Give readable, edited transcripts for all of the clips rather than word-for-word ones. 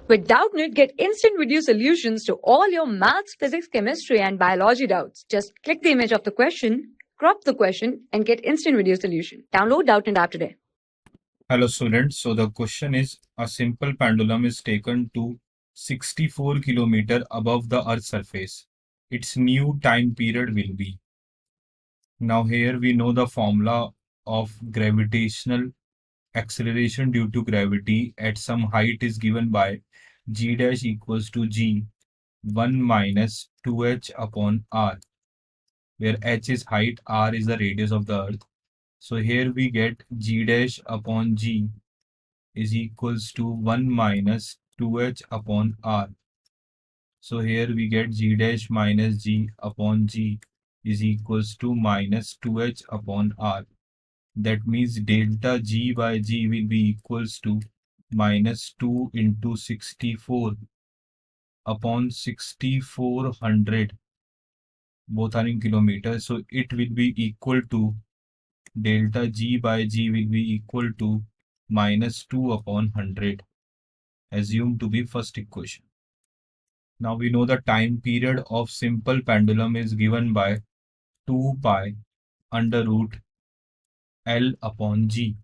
With Doubtnut, get instant video solutions to all your maths, physics, chemistry, and biology doubts. Just click the image of the question, crop the question, and get instant video solution. Download Doubtnut app today. Hello students, so the question is, a simple pendulum is taken to 64 km above the earth's surface. Its new time period will be. Now here we know the formula of gravitational acceleration due to gravity at some height is given by g dash equals to g 1 minus 2h upon r, where h is height, r is the radius of the earth. So here we get g dash upon g is equals to 1 minus 2h upon r. So here we get g dash minus g upon g is equals to minus 2h upon r. That means delta g by g will be equals to minus 2 into 64 upon 6400. Both are in kilometers, so it will be equal to delta g by g will be equal to minus 2 upon 100, assumed to be first equation. Now we know the time period of simple pendulum is given by 2 pi under root L upon g.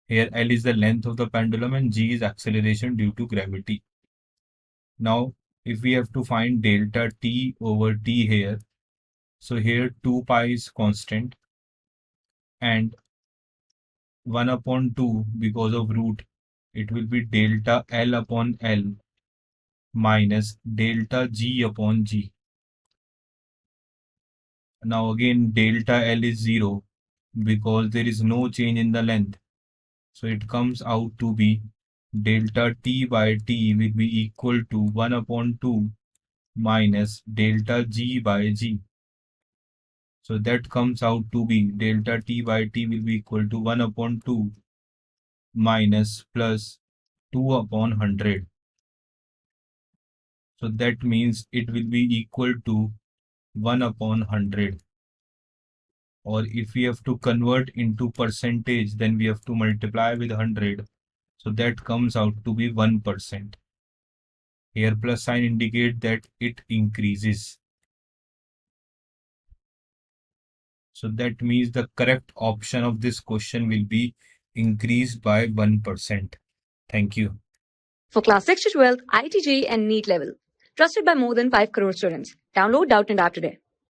Here L is the length of the pendulum and g is acceleration due to gravity. Now if we have to find delta t over t here, so here 2 pi is constant and 1 upon 2 because of root, it will be delta L upon L minus delta g upon g. Now again delta L is 0 because there is no change in the length. So it comes out to be delta t by t will be equal to 1 upon 2 minus delta g by g. So that comes out to be delta t by t will be equal to 1 upon 2 minus plus 2 upon 100. So that means it will be equal to 1 upon 100. Or if we have to convert into percentage, then we have to multiply with 100. So that comes out to be 1%. Here plus sign indicate that it increases. So that means the correct option of this question will be increased by 1%. Thank you. For class 6 to 12, ITG and NEET level. Trusted by more than 5 crore students. Download Doubtnut app today.